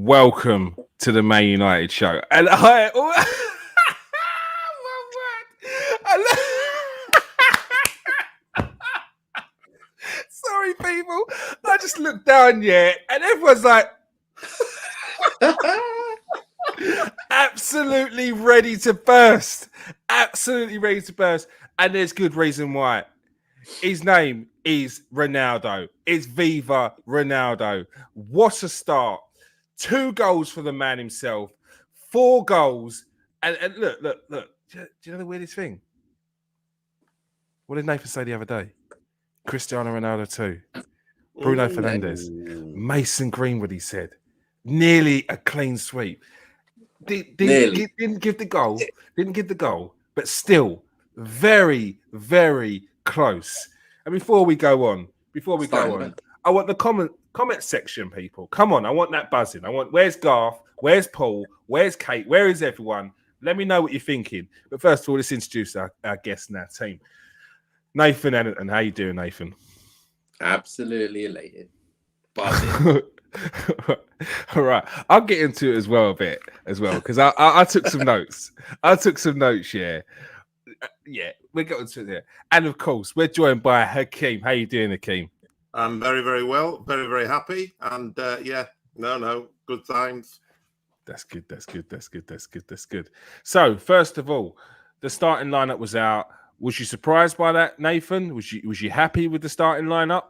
welcome to the Man United show. And I, sorry, people. I just looked down, and everyone's like, absolutely ready to burst. Absolutely ready to burst. And there's good reason why. His name is Ronaldo. It's Viva Ronaldo. What a start. 2 goals for the man himself. 4 goals. And look. Do you know the weirdest thing? What did Nathan say the other day? Cristiano Ronaldo too. Bruno Fernandes. Mason Greenwood, he said. Nearly a clean sweep. Didn't give the goal. Didn't give the goal. But still, very, very close. And before we go on, I want the comment section, people. Come on, I want that buzzing. I want, where's Garth? Where's Paul? Where's Kate? Where is everyone? Let me know what you're thinking. But first of all, let's introduce our guests and our team. Nathan and how you doing, Nathan? Absolutely elated. Buzzing. All right, I'll get into it as well because I took some notes. Yeah, we're going to there. And of course, we're joined by Hakeem. How you doing, Hakeem? I'm very, very well. Very, very happy. And good times. That's good. So, first of all, the starting lineup was out. Was you surprised by that, Nathan? Was you happy with the starting lineup?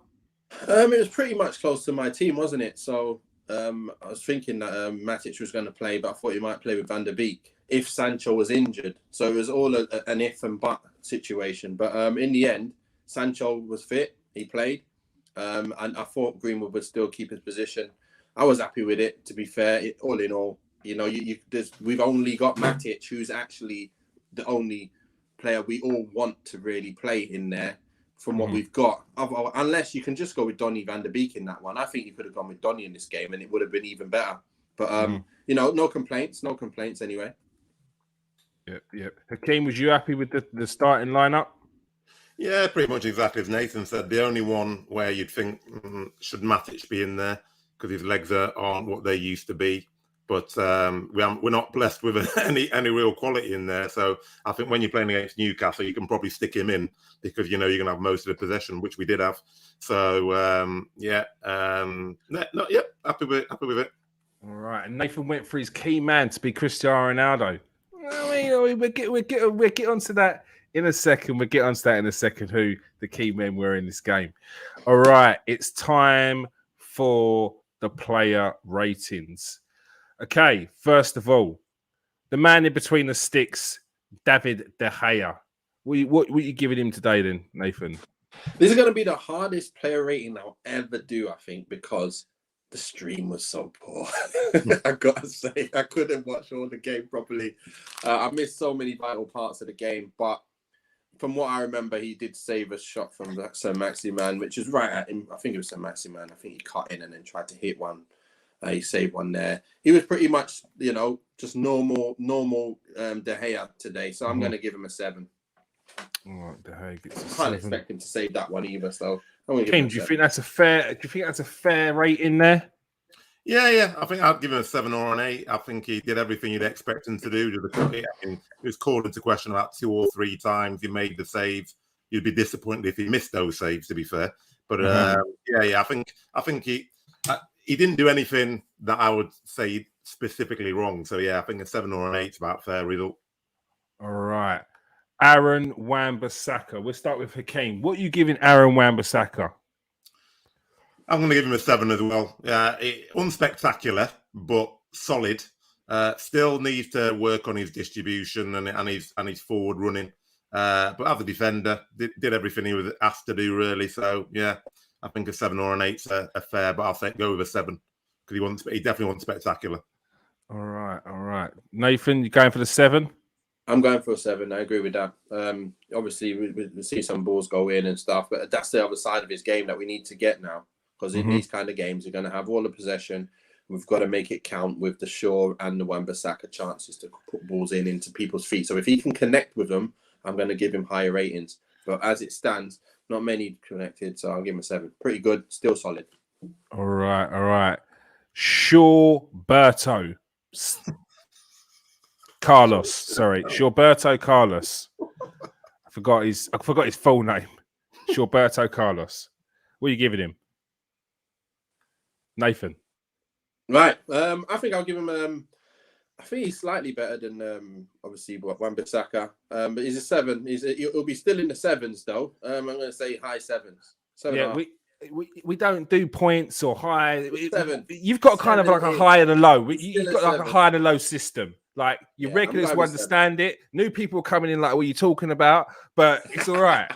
It was pretty much close to my team, wasn't it? So I was thinking that Matic was going to play, but I thought he might play with Van der Beek if Sancho was injured. So it was all an if and but situation. But in the end, Sancho was fit. He played. And I thought Greenwood would still keep his position. I was happy with it, to be fair. All in all, we've only got Matic, who's actually the only player we all want to really play in there from what we've got. Unless you can just go with Donny van der Beek in that one. I think you could have gone with Donny in this game and it would have been even better. But, no complaints anyway. Yeah. Hakeem, was you happy with the starting lineup? Yeah, pretty much exactly as Nathan said. The only one where you'd think, should Matic be in there because his legs aren't what they used to be. But we're not blessed with any real quality in there. So I think when you're playing against Newcastle, you can probably stick him in because you're going to have most of the possession, which we did have. So happy with it. All right, and Nathan went for his key man to be Cristiano Ronaldo. We'll get onto that in a second. Who the key men were in this game. All right, it's time for the player ratings. Okay, first of all, the man in between the sticks, David De Gea. What are you giving him today then, Nathan? This is going to be the hardest player rating I'll ever do, I think, because the stream was so poor. I got to say, I couldn't watch all the game properly. I missed so many vital parts of the game, but from what I remember, he did save a shot from Sir Maximan, which is right at him. I think it was Sir Maximan. I think he cut in and then tried to hit one. He saved one there. He was pretty much, just normal De Gea today. So I'm going to give him a 7. All right, De Gea gets a 7. Can't expect him to save that one either. So Kim, do you think that's a fair rating there? Yeah. I think I'd give him a 7 or an 8. I think he did everything you'd expect him to do. It was called into question about 2 or 3 times. He made the saves. You'd be disappointed if he missed those saves, to be fair. But I think he didn't do anything that I would say specifically wrong. So, I think a 7 or an 8 is about fair result. All right. Aaron Wan-Bissaka. We'll start with Hakeem. What are you giving Aaron Wan-Bissaka? I'm going to give him a 7 as well. Unspectacular, but solid. Still needs to work on his distribution and his forward running. But as a defender, did everything he was asked to do, really. So, I think a 7 or an 8's a fair, but I'll go with a 7 because he definitely wants spectacular. All right. Nathan, you going for the 7? I'm going for a 7. I agree with that. Obviously, we see some balls go in and stuff, but that's the other side of his game that we need to get now. Because in these kind of games, you're going to have all the possession. We've got to make it count with the Shaw and the Wan-Bissaka chances to put balls into people's feet. So if he can connect with them, I'm going to give him higher ratings. But as it stands, not many connected, so I'll give him a 7. Pretty good, still solid. All right. Shawberto Carlos. Sorry, Shawberto Carlos. I forgot his full name. Shawberto Carlos. What are you giving him, Nathan? Right. I think I'll give him. I think he's slightly better than obviously Wan-Bissaka. But he's a 7. He'll be still in the 7s though. I'm going to say high 7s. 7. We don't do points or high. 7. You've got kind of like a high and a low. You've got like 7. a high and a low system. Like your regulars will understand it. New people coming in like, what are you talking about? But it's all right.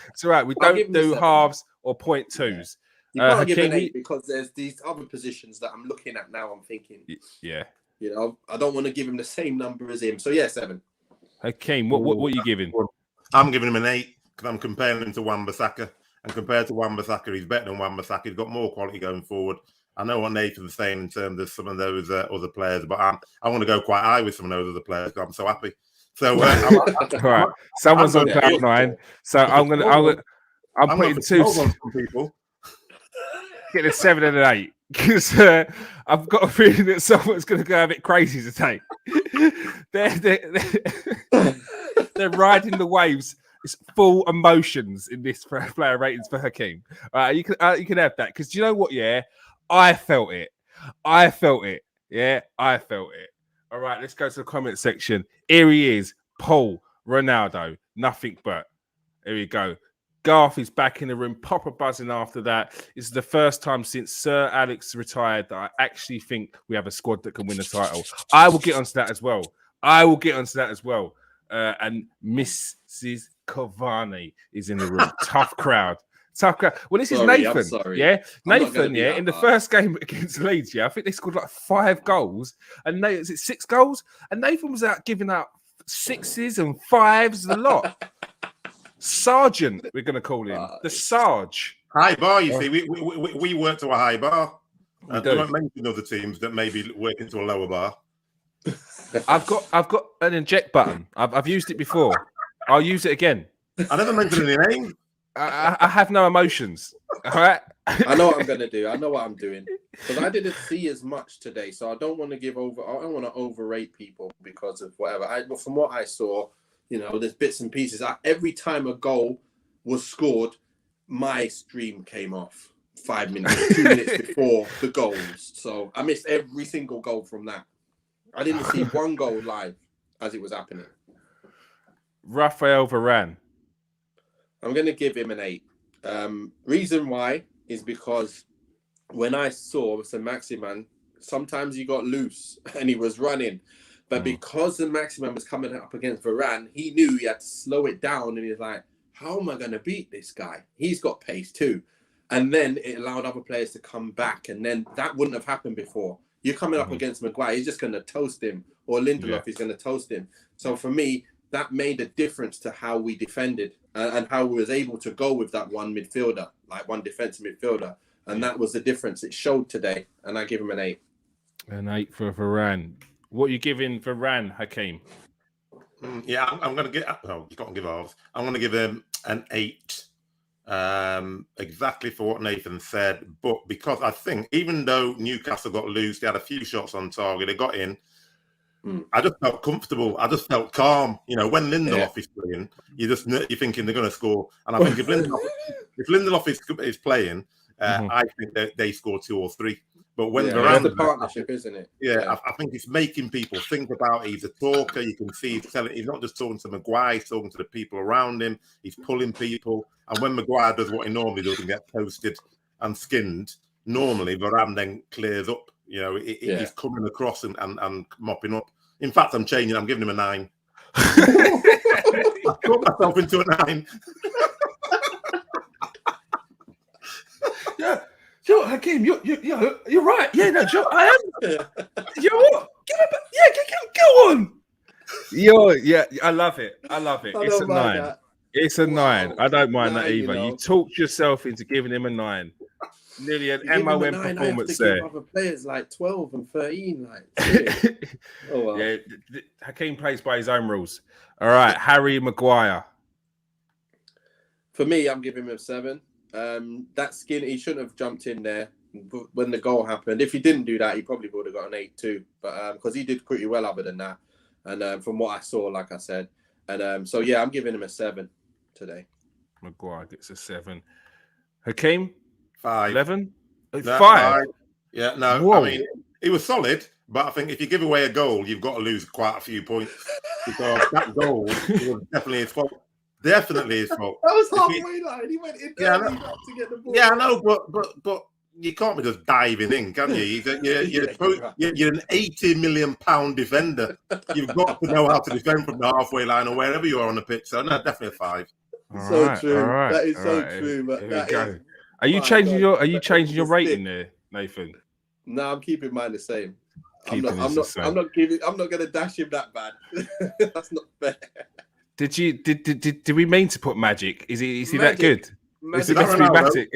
It's all right. We don't do halves or 0.2s. You can't give an 8 because there's these other positions that I'm looking at now. I'm thinking, yeah, you know, I don't want to give him the same number as him. So yeah, 7. Hakeem, what are you giving? I'm giving him an 8 because I'm comparing him to Wan-Bissaka. And compared to Wan-Bissaka, he's better than Wan-Bissaka. He's got more quality going forward. I know what Nathan's saying in terms of some of those other players, but I want to go quite high with some of those other players because I'm so happy. So, all right, someone's on cloud 9. So I'm putting 2 on some people. Get a 7 and an 8 because I've got a feeling that someone's going to go a bit crazy today. They're riding the waves. It's full emotions in this player ratings for Hakeem. You can have that because do you know what? Yeah, I felt it. Yeah, I felt it. All right, let's go to the comment section. Here he is, Paul Ronaldo. Nothing but. Here we go. Garth is back in the room, proper buzzing after that. This is the first time since Sir Alex retired that I actually think we have a squad that can win the title. I will get onto that as well. And Mrs. Cavani is in the room. Tough crowd. Well, this is Nathan. Yeah, Nathan. Yeah, in the first game against Leeds. Yeah, I think they scored like 5 goals, and is it 6 goals? And Nathan was out giving out 6s and 5s, a lot. Sergeant, we're going to call him the Sarge. High bar, you see. We work to a high bar. I don't mention other teams that maybe work into a lower bar. I've got an eject button. I've used it before. I'll use it again. I never mentioned any names. I have no emotions. All right. I know what I'm going to do. I know what I'm doing because I didn't see as much today, so I don't want to I don't want to overrate people because of whatever. From what I saw. You know, there's bits and pieces. Every time a goal was scored, my stream came off 5 minutes, 2 minutes before the goals. So I missed every single goal from that. I didn't see one goal live as it was happening. Raphael Varane. I'm going to give him an 8. Reason why is because when I saw Saint-Maximin, sometimes he got loose and he was running. But because the Maximin was coming up against Varane, he knew he had to slow it down. And he's like, how am I going to beat this guy? He's got pace too. And then it allowed other players to come back. And then that wouldn't have happened before. You're coming up against Maguire. He's just going to toast him. Or Lindelof is going to toast him. So for me, that made a difference to how we defended and how we was able to go with that one midfielder, like one defensive midfielder. And that was the difference it showed today. And I give him an 8. An 8 for Varane. What are you giving Varane, Hakeem? Yeah, I'm going to get. Oh, you can't give halves. I'm going to give him an 8, exactly for what Nathan said. But because I think even though Newcastle got loose, they had a few shots on target. They got in. I just felt comfortable. I just felt calm. You know, when Lindelof is playing, you're thinking they're going to score. And I think if Lindelof is playing, I think they score 2 or 3. But when Varane, it's the partnership, isn't it? Yeah, I think it's making people think about it. He's a talker. You can see he's not just talking to Maguire, he's talking to the people around him. He's pulling people. And when Maguire does what he normally does and get toasted and skinned, normally Varane then clears up. You know, he's coming across and mopping up. In fact, I'm changing. I'm giving him a 9. I put myself into a 9. Yeah. Joe, Hakeem, you're right. Yeah, no, Joe, I am. You know what? Go on. I love it. It's a 9. It's a 9. I don't mind that either. You talked yourself into giving him a 9. Nearly an MOM performance there. Give other players like 12 and 13. Like, oh well. Yeah, Hakeem plays by his own rules. All right, Harry Maguire. For me, I'm giving him a 7. That skin, he shouldn't have jumped in there. when the goal happened. If he didn't do that, he probably would have got an 8 too. But because he did pretty well other than that, and from what I saw, like I said, and so yeah, I'm giving him a 7 today. Maguire gets a 7. Hakeem 5. 11. No, 5. Yeah, no. Whoa. I mean, he was solid, but I think if you give away a goal, you've got to lose quite a few points because that goal was definitely his fault. Definitely his fault. That was halfway line. He went in there to get the ball. Yeah, I know, but you can't be just diving in, can you? You're an £80 million defender. You've got to know how to defend from the halfway line or wherever you are on the pitch. So no, definitely a 5. True. That is so true. But are you changing your rating there, Nathan? No, I'm keeping mine the same. I'm not going to dash him that bad. That's not fair. Did we mean to put Magic? Is he that good? Magic. Is it meant to be Magic?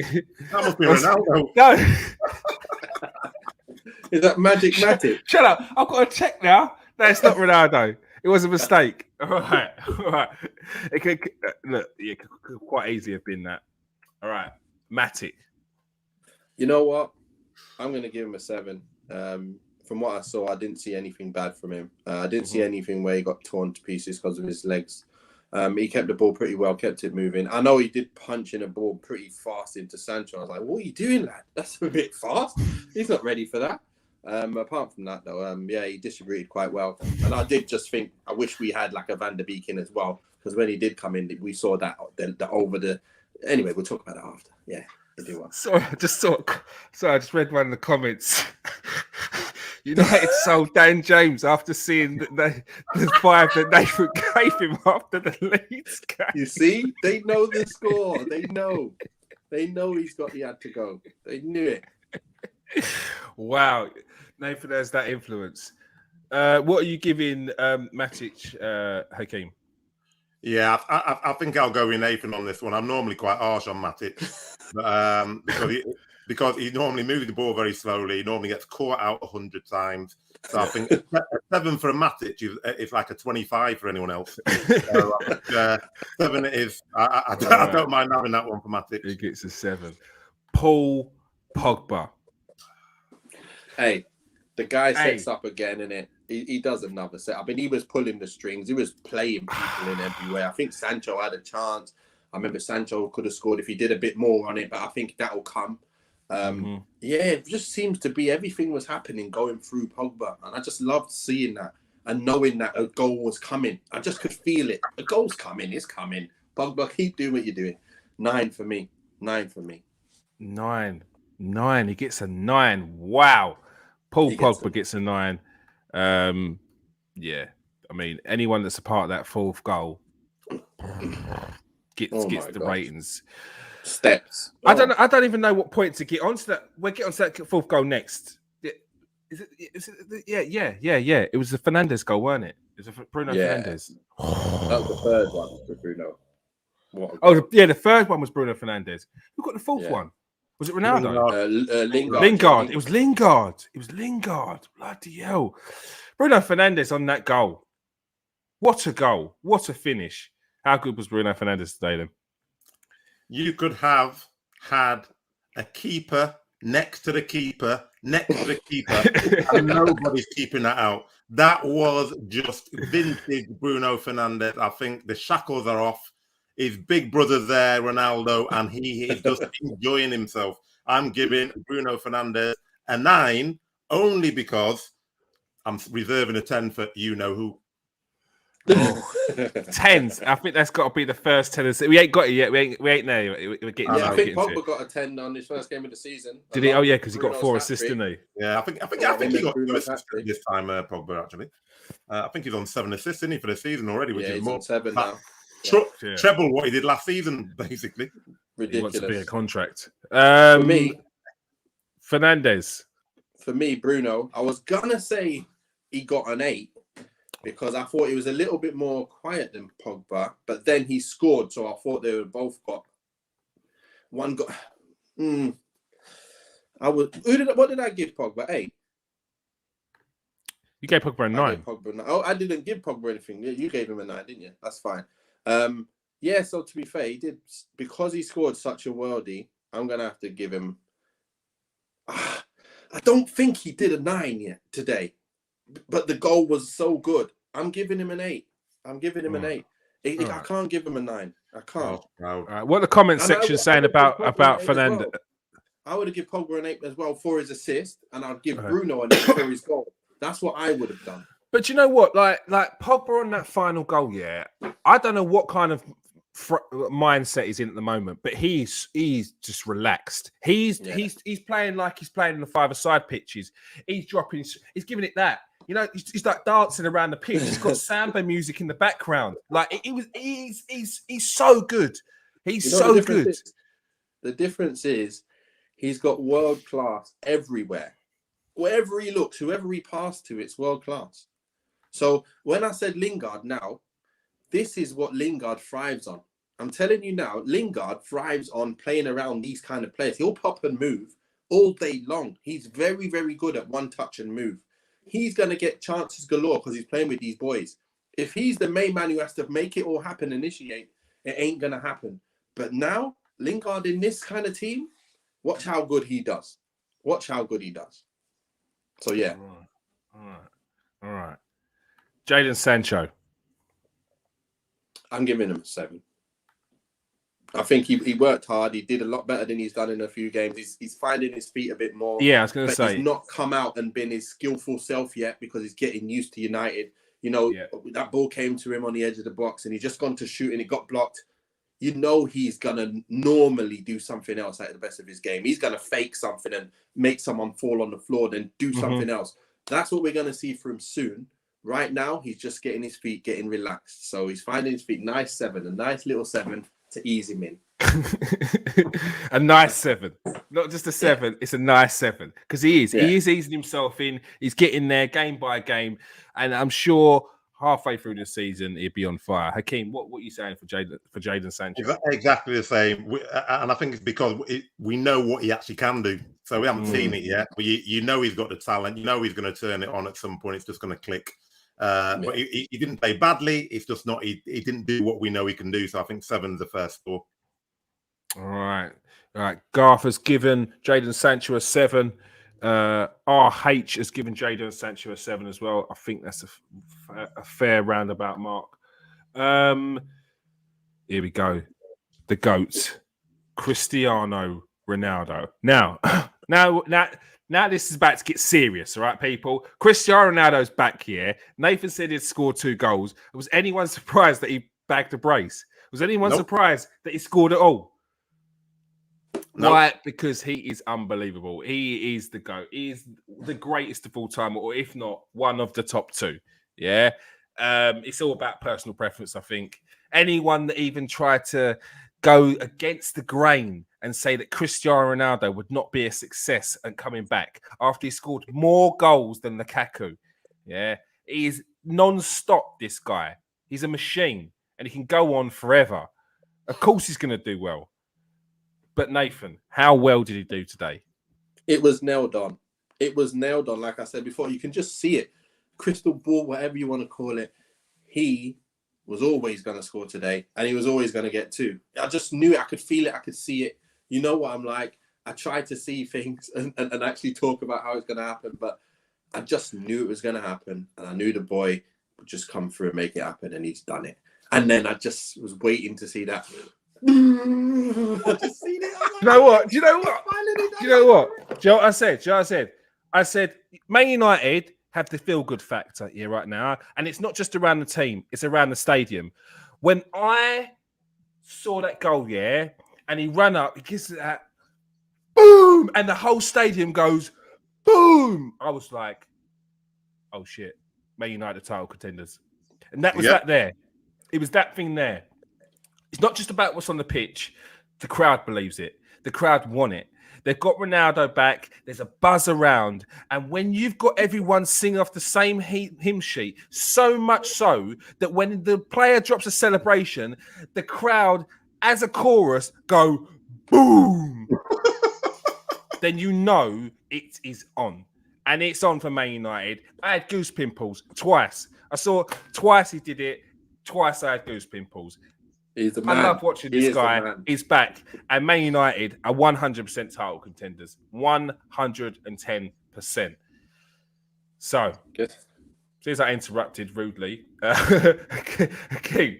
That must be Ronaldo. No. Is that Magic? Shut up! I've got to check now. No, it's not Ronaldo. It was a mistake. All right. It could quite easily have been that. All right, Matic. You know what? I'm going to give him a 7. From what I saw, I didn't see anything bad from him. I didn't see anything where he got torn to pieces because of his legs. He kept the ball pretty well, kept it moving. I know he did punch in a ball pretty fast into Sancho. I was like, what are you doing, lad? That's a bit fast. He's not ready for that. Apart from that, though, he distributed quite well. And I did just think, I wish we had like a Van der Beek in as well. Because when he did come in, we saw that the over the... Anyway, we'll talk about it after. Yeah, he'll do well. So I just read one of the comments. United sold Dan James after seeing the 5 that Nathan gave him after the Leeds game. You see, they know the score. They know he had to go. They knew it. Wow, Nathan has that influence. What are you giving Matic, Hakeem? Yeah, I think I'll go with Nathan on this one. I'm normally quite harsh on Matic, but, because he normally moves the ball very slowly. He normally gets caught out 100 times. So I think a 7 for a Matic is like a 25 for anyone else. So 7 it is. I don't mind having that one for Matic. He gets a 7. Paul Pogba. Hey, the guy sets up again, innit? He does another set. I mean, he was pulling the strings. He was playing people in everywhere. I think Sancho had a chance. I remember Sancho could have scored if he did a bit more on it, but I think that'll come. Yeah, it just seems to be everything was happening going through Pogba. And I just loved seeing that and knowing that a goal was coming. I just could feel it. A goal's coming. It's coming. Pogba, keep doing what you're doing. 9 for me. 9 for me. 9. He gets a 9. Wow. Paul Pogba gets a 9. Yeah. I mean, anyone that's a part of that 4th goal gets the ratings. Steps. I don't even know what point to get onto that. We'll get onto that 4th goal next. Is it? Yeah. It was the Fernandes goal, weren't it? It was Bruno Fernandes. That was the 3rd one with Bruno. The 3rd one was Bruno Fernandes. Who got the 4th one? Was it Ronaldo? Lingard. It was Lingard. Bloody hell. Bruno Fernandes on that goal. What a goal. What a finish. How good was Bruno Fernandes today then? You could have had a keeper next to the keeper, and nobody's keeping that out. That was just vintage Bruno Fernandes. I think the shackles are off. His big brother's there, Ronaldo, and he is just enjoying himself. I'm giving Bruno Fernandes a 9 only because I'm reserving a 10 for you-know-who. 10s. I think that's got to be the first 10. We ain't got it yet. We ain't there. We're getting. I think Pogba got a 10 on his first game of the season. Did he? Oh yeah, because he got 4 assists, didn't he? Yeah, I think he got 2 assists this time. Pogba actually. I think he's on 7 assists, isn't he, for the season already? Which is more on 7 now. Treble what he did last season, basically. Ridiculous. He wants to be a contract. For me, Fernandes. For me, Bruno. I was gonna say he got an 8. Because I thought he was a little bit more quiet than Pogba, but then he scored, so I thought they were both got one. What did I give Pogba? 8. You gave Pogba a 9. I didn't give Pogba anything. You gave him a 9, didn't you? That's fine. So to be fair, he did because he scored such a worldie. I'm gonna have to give him I don't think he did a 9 yet today, but the goal was so good. I'm giving him an 8. I'm giving him an 8. I can't give him a 9. I can't. What are the comment And section saying I would give Pogba about an 8 as Fernando? well. I would have given Pogba an 8 as well for his assist, and I'd give Bruno an 8 for his goal. That's what I would have done. But you know what? Like Pogba on that final goal, yeah. I don't know what kind of mindset he's in at the moment, but he's just relaxed. He's playing like he's playing in the five-a-side pitches. He's dropping. He's giving it that. You know, he's like dancing around the pitch. He's got samba music in the background. Like he's so good. He's so good. The difference is he's got world class everywhere. Wherever he looks, whoever he passed to, it's world class. So when I said Lingard now, this is what Lingard thrives on. I'm telling you now, Lingard thrives on playing around these kind of players. He'll pop and move all day long. He's very, very good at one touch and move. He's going to get chances galore because he's playing with these boys. If he's the main man who has to make it all happen, initiate, it ain't going to happen. But now, Lingard in this kind of team, watch how good he does. Watch how good he does. So, yeah. All right. Jadon Sancho. I'm giving him a 7. I think he worked hard. He did a lot better than he's done in a few games. He's finding his feet a bit more. Yeah, I was going to say. He's not come out and been his skillful self yet because he's getting used to United. You know, that ball came to him on the edge of the box and he's just gone to shoot and it got blocked. You know he's going to normally do something else at the best of his game. He's going to fake something and make someone fall on the floor, then do something else. That's what we're going to see from him soon. Right now, he's just getting his feet, getting relaxed. So he's finding his feet. Nice 7, a nice little 7 to ease him in. A nice 7, not just a 7. It's a nice 7 because he is easing himself in. He's getting there game by game, and I'm sure halfway through the season he'll be on fire. Hakeem, what are you saying for Jadon Sancho? Exactly the same, and I think it's because we know what he actually can do. So we haven't seen it yet, but you know he's got the talent. You know he's going to turn it on at some point. It's just going to click. But he didn't play badly. It's just not. He didn't do what we know he can do. So I think 7's the first score. All right. Garth has given Jadon Sancho a 7. RH has given Jadon Sancho a 7 as well. I think that's a fair roundabout mark. Here we go. The GOAT, Cristiano Ronaldo. Now this is about to get serious, all right, people? Cristiano Ronaldo's back here. Nathan said he'd scored 2 goals. Was anyone surprised that he bagged a brace? Was anyone surprised that he scored at all? Nope. Why? Because he is unbelievable. He is the GOAT. He is the greatest of all time, or if not, one of the top 2. Yeah. It's all about personal preference, I think. Anyone that even tried to go against the grain and say that Cristiano Ronaldo would not be a success and coming back after he scored more goals than Lukaku. Yeah. He is non-stop, this guy. He's a machine and he can go on forever. Of course he's going to do well. But Nathan, how well did he do today? It was nailed on. It was nailed on. Like I said before, you can just see it. Crystal ball, whatever you want to call it. He was always going to score today, and he was always going to get 2. I just knew it. I could feel it. I could see it. You know what I'm like? I tried to see things and actually talk about how it's going to happen, but I just knew it was going to happen, and I knew the boy would just come through and make it happen, and he's done it. And then I just was waiting to see that. I just seen it. Like, you know what? Do you know what? Do you know what? Do you know what I said? Do you know what I said? Man United have the feel-good factor here right now. And it's not just around the team. It's around the stadium. When I saw that goal, and he ran up, he gives it that, boom, and the whole stadium goes, boom. I was like, oh, shit. Man United title contenders. And that was that there. It was that thing there. It's not just about what's on the pitch. The crowd believes it. The crowd want it. They've got Ronaldo back. There's a buzz around. And when you've got everyone singing off the same hymn sheet, so much so that when the player drops a celebration, the crowd, as a chorus, go, boom. Then you know it is on. And it's on for Man United. I had goose pimples twice. I saw twice he did it. Twice I had goose pimples. He's the man. I love watching He this is the guy. man. He's back. And Man United are 100% title contenders. 110%. So, Good. since I interrupted rudely, Hakeem,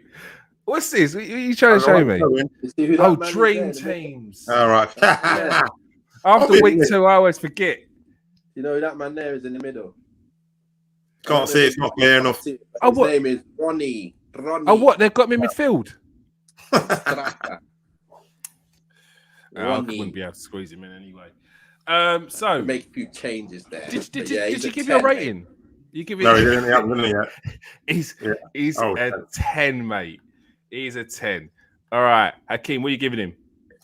what's this? What are you trying to show me? You see who that Oh, man is Dream there? Teams. All right. Yeah. After week Obviously. 2, I always forget. You know who that man there is in the middle? Can't see, it's not clear enough. His Oh, what? name is Ronnie. Oh, what? They've got me in midfield. Straka. I Ronnie. wouldn't be able to squeeze him in anyway. So, Make a few changes there. did But you he's a give your 10, rating? You give it. No, he didn't have it yet. He's Oh, a 10, mate. He's a 10. All right, Hakeem, what are you giving him?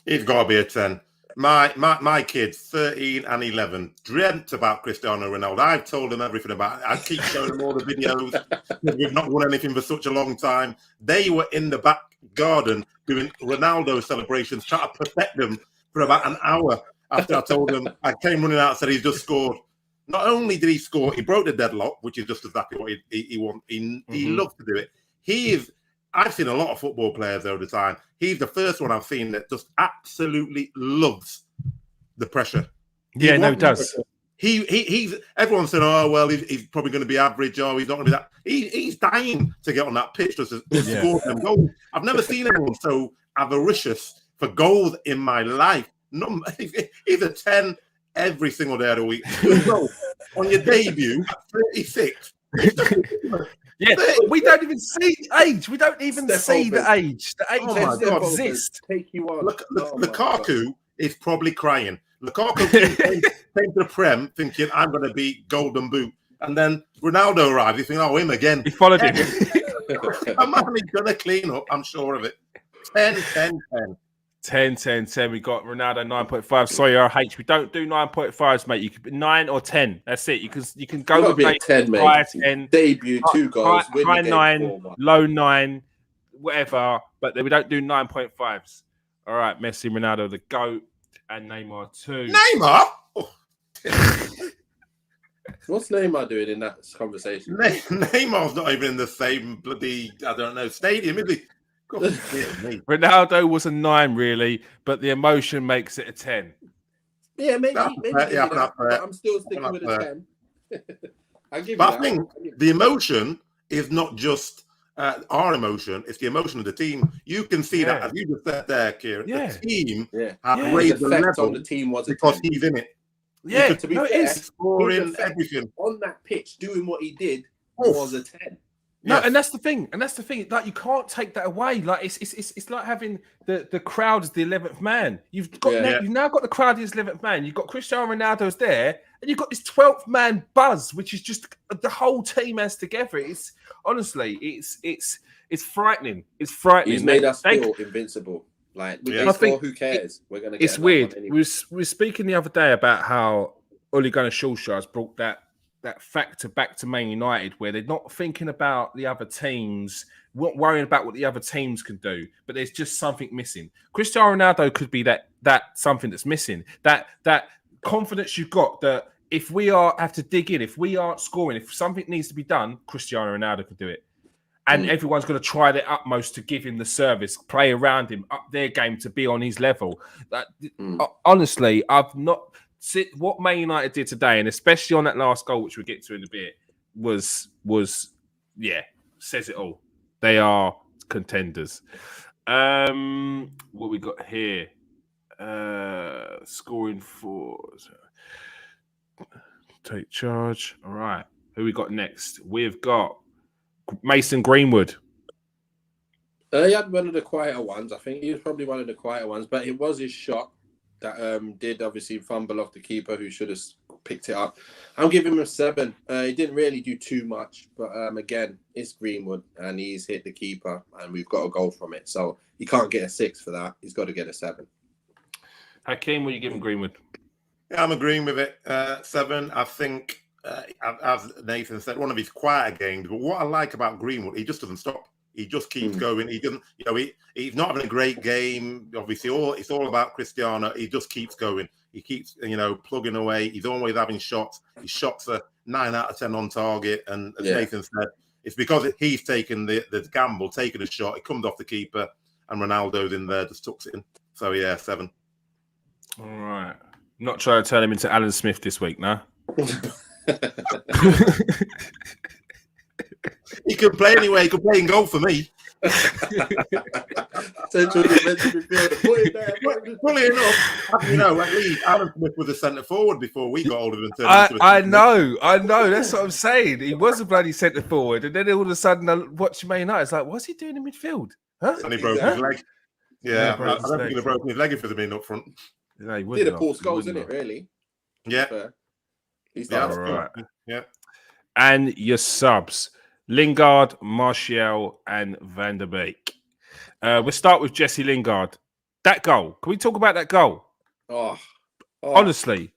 He's got to be a 10. My kids, 13 and 11, dreamt about Cristiano Ronaldo. I've told them everything about it. I keep showing them all the videos. We've not won anything for such a long time. They were in the back garden doing Ronaldo celebrations, trying to protect them for about an hour after I told them. I came running out and said he's just scored. Not only did he score, he broke the deadlock, which is just exactly what he wants. He loves to do it. I've seen a lot of football players over the time. He's the first one I've seen that just absolutely loves the pressure. Yeah, no, he does. He's everyone said, oh well, he's probably going to be average, or he's not going to be that. He's dying to get on that pitch to score them goals. I've never seen anyone so avaricious for goals in my life. No, he's a 10 every single day of the week. On your debut, 36. Yeah, we don't even see the age. We don't even see the age. The age Oh doesn't exist. Take you on. Lukaku is probably crying. Lukaku came to the Prem thinking, I'm going to be Golden Boot. And then Ronaldo arrived. He's thinking, oh, him again. He followed him. A man is going to clean up, I'm sure of it. 10, 10, 10. 10, 10, 10. We got Ronaldo 9.5. Sorry, RH. We don't do 9.5s, mate. You could be 9 or 10. That's it. You can go with be a 10, mate. high 10, Debut, 2 goals, win high the game 9, 4-1. low 9, whatever. But we don't do 9.5s. All right, Messi, Ronaldo, the GOAT, and Neymar 2. Neymar? Oh. What's Neymar doing in that conversation? Neymar's not even in the same bloody, I don't know, stadium, is he? God, Ronaldo was a 9, really, but the emotion makes it a 10. Yeah, maybe yeah, but I'm still sticking with a 10. I think the emotion is not just our emotion; it's the emotion of the team. You can see that, as you just said there, Kieran. The team has raised the level on the team was because he's in it. Yeah, to be fair, scoring everything on that pitch, doing what he did was a 10. No, and that's the thing. Like, you can't take that away. Like, it's like having the crowd as the 11th man. You've now got the crowd as the 11th man. You've got Cristiano Ronaldo's there, and you've got this 12th man buzz, which is just the whole team as together. It's honestly, it's frightening. It's frightening. He's made us feel invincible. Like, I think, who cares? We're gonna. It's weird. We were speaking the other day about how Ole Gunnar Solskjaer has brought that factor back to Man United, where they're not thinking about the other teams, not worrying about what the other teams can do, but there's just something missing. Cristiano Ronaldo could be that something that's missing. That confidence you've got that if we have to dig in, if we aren't scoring, if something needs to be done, Cristiano Ronaldo can do it. And everyone's going to try their utmost to give him the service, play around him, up their game to be on his level. Honestly, I've not... What Man United did today, and especially on that last goal, which we'll get to in a bit, was says it all. They are contenders. What we got here? Scoring for take charge. All right. Who we got next? We've got Mason Greenwood. He had one of the quieter ones. I think he was probably one of the quieter ones, but it was his shot that did obviously fumble off the keeper, who should have picked it up. I'm giving him a 7. He didn't really do too much, but again, it's Greenwood, and he's hit the keeper, and we've got a goal from it. So he can't get a 6 for that. He's got to get a 7. Hakeem, what are you giving Greenwood? Yeah, I'm agreeing with it. 7. I think, as Nathan said, one of his quieter games. But what I like about Greenwood, he just doesn't stop. He just keeps going. He doesn't, he's not having a great game. Obviously, it's all about Cristiano. He just keeps going. He keeps, plugging away. He's always having shots. His shots are 9 out of 10 on target. And as Nathan said, it's because he's taken the gamble, taking a shot. It comes off the keeper, and Ronaldo's in there, just tucks it in. So yeah, 7. All right. Not trying to turn him into Alan Smith this week, no? He can play anyway. He can play in goal for me. Central defensive midfielder. Put it there. Fully enough, you know, at least Alan Smith was a centre forward before we got older than I know. That's what I'm saying. He was a bloody centre forward, and then all of a sudden, I watch Man United. It's like, what's he doing in midfield? Huh? And he broke his leg. Yeah, I don't think he'd have broken his leg if he'd have been up front. No, he did a Paul Scholes, isn't it? Really? Yeah. He's all right. Yeah. And your subs: Lingard, Martial, and Van der Beek. We'll start with Jesse Lingard. That goal. Can we talk about that goal? Honestly,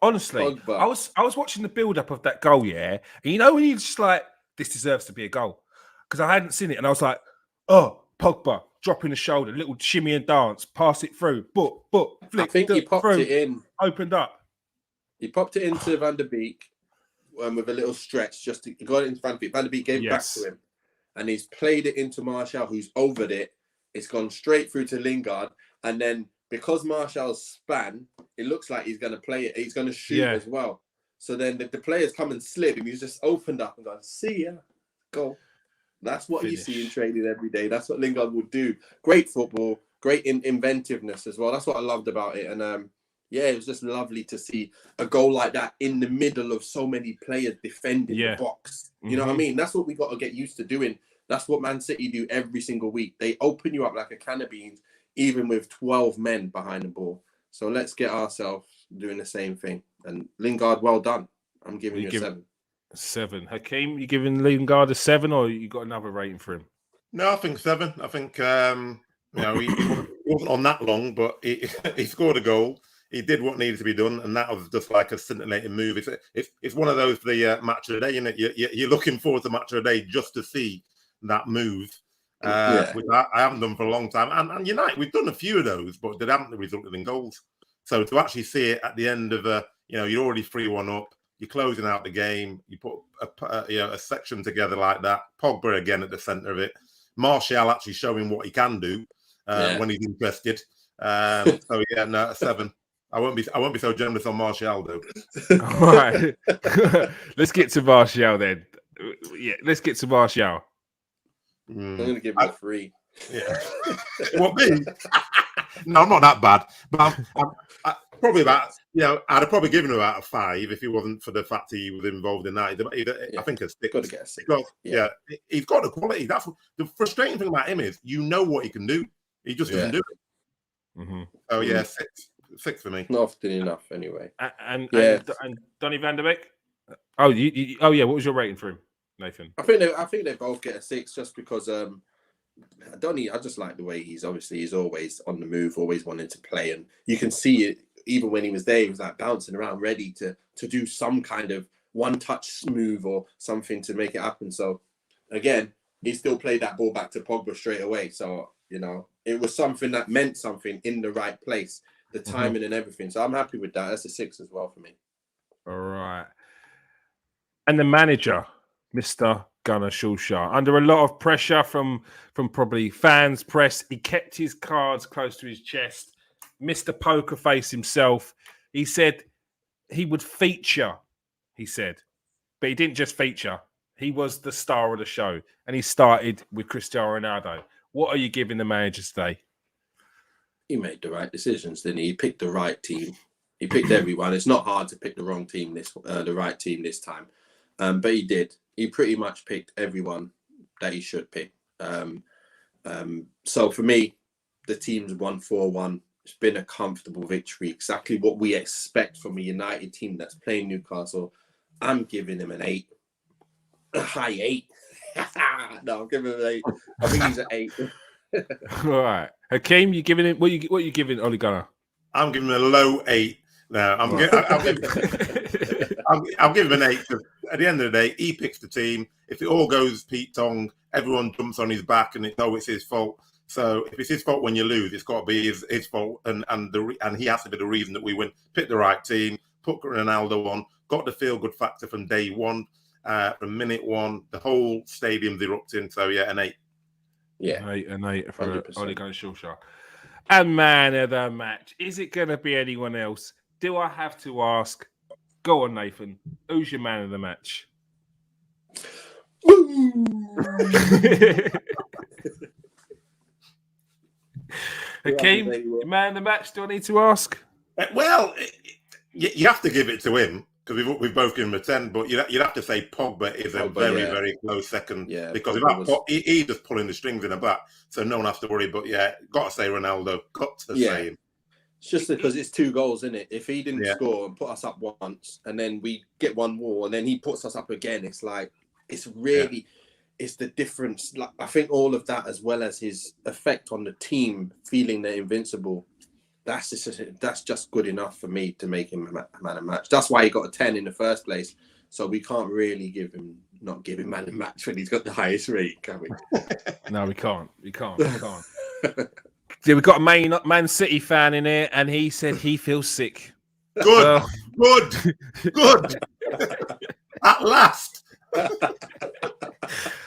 Pogba. I was watching the build-up of that goal, yeah. And you know when you're just like, this deserves to be a goal. Because I hadn't seen it, and I was like, oh, Pogba, dropping the shoulder, little shimmy and dance, pass it through, flick. I think he popped it in. Opened up. He popped it into Van der Beek with a little stretch. He got it into Van der Beek. Van der Beek gave it back to him. And he's played it into Martial, who's overed it. It's gone straight through to Lingard. And then because Martial's span, it looks like he's going to play it. He's going to shoot as well. So then the players come and slip, and he's just opened up and gone, see ya, go. That's what you see in training every day. That's what Lingard would do. Great football, great inventiveness as well. That's what I loved about it. And it was just lovely to see a goal like that in the middle of so many players defending the box. You know what I mean? That's what we got to get used to doing. That's what Man City do every single week. They open you up like a can of beans, even with 12 men behind the ball. So let's get ourselves doing the same thing. And Lingard, well done. I'm giving you a 7. 7. Hakeem, you giving Lingard a 7, or you got another rating for him? No, I think 7. I think he wasn't on that long, but he scored a goal. He did what needed to be done, and that was just like a scintillating move. It's one of those for the match of the day, isn't it? You're looking forward to the match of the day just to see that move, which I haven't done for a long time. And United, we've done a few of those, but they haven't resulted in goals. So to actually see it at the end of you're already 3-1 up, you're closing out the game, you put a section together like that. Pogba again at the centre of it. Martial actually showing what he can do when he's interested. A 7. I won't be so generous on Martial though. All right, let's get to Martial then. Yeah, let's get to Martial. I'm going to give you a 3. Yeah. What me? No, I'm not that bad, but I'm probably about. I'd have probably given him about a 5 if he wasn't for the fact he was involved in that. I think a 6. Got to get a 6. He's got the quality. That's the frustrating thing about him is know what he can do. He just doesn't do it. Mm-hmm. Oh yeah, 6 for me. Not often enough, anyway. And Donny Van der Beek. Oh, what was your rating for him, Nathan? I think they both get a 6 just because Donny, I just like the way he's always on the move, always wanting to play, and you can see it even when he was there. He was like bouncing around, ready to do some kind of one-touch move or something to make it happen. So again, he still played that ball back to Pogba straight away. So it was something that meant something in the right place, the timing and everything. So I'm happy with that. That's a 6 as well for me. All right. And the manager, Mr. Gunnar Solskjaer, under a lot of pressure from probably fans, press, he kept his cards close to his chest. Mr. Poker Face himself. He said he would feature, but he didn't just feature. He was the star of the show, and he started with Cristiano Ronaldo. What are you giving the manager today? He made the right decisions, didn't he? He picked the right team. He picked everyone. It's not hard to pick the wrong team the right team this time. But he did. He pretty much picked everyone that he should pick. So for me, the team's won 4-1. It's been a comfortable victory. Exactly what we expect from a United team that's playing Newcastle. I'm giving him an 8. A high 8. No, I'm giving him an 8. I think he's an 8. All right. Hakeem, you giving it? What you giving Ole Gunnar? I'm giving him a low 8. No, I'll give him an 8. At the end of the day, he picks the team. If it all goes Pete Tong, everyone jumps on his back and it's his fault. So if it's his fault when you lose, it's got to be his fault, and he has to be the reason that we win. Pick the right team, put Ronaldo on, got the feel good factor from day one, from minute one. The whole stadium's erupting. So yeah, an 8. Yeah, 8 for 100%. Ole Gunnar Solskjaer. And man of the match, is it going to be anyone else? Do I have to ask? Go on, Nathan. Who's your man of the match? Hakeem, man of the match, do I need to ask? Well, you have to give it to him because we've both given him a 10, but you'd have to say Pogba is a very close second because he's just pulling the strings in the back, so no one has to worry. But yeah, got to say Ronaldo, got to say him. It's just because it's 2 goals, isn't it? If he didn't score and put us up once, and then we get 1 more, and then he puts us up again, it's like it's really it's the difference. Like I think all of that, as well as his effect on the team, feeling they're invincible. That's just good enough for me to make him a man of match. That's why he got a 10 in the first place. So we can't really not give him man of match when he's got the highest rate, can we? No, we can't. We can't. Yeah, we've got a Man City fan in here, and he said he feels sick. Good. At last.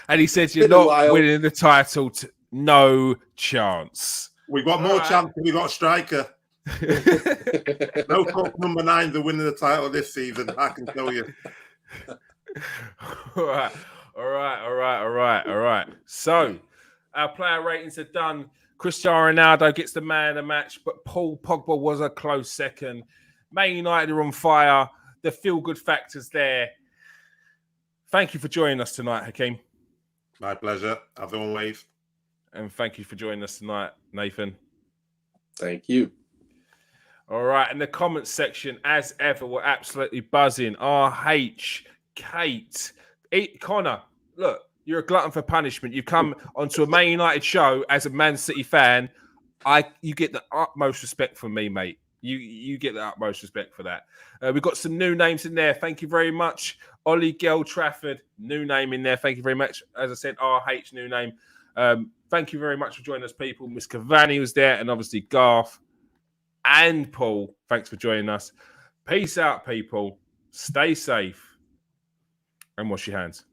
And he said you're not winning the title. No chance. We've got more chance if we've got a striker. No cup number 9 to winning the title this season, I can tell you. All right. So, our player ratings are done. Cristiano Ronaldo gets the man of the match, but Paul Pogba was a close second. Man United are on fire. The feel-good factor's there. Thank you for joining us tonight, Hakeem. My pleasure, as always. And thank you for joining us tonight, Nathan. Thank you. All right, in the comments section, as ever, we're absolutely buzzing. RH, Kate, Connor, look, you're a glutton for punishment. You've come onto a Man United show as a Man City fan. You get the utmost respect from me, mate. You get the utmost respect for that. We've got some new names in there. Thank you very much. Ollie Gell Trafford, new name in there. Thank you very much. As I said, RH, new name. Thank you very much for joining us, people. Miss Cavani was there, and obviously Garth and Paul. Thanks for joining us. Peace out, people. Stay safe and wash your hands.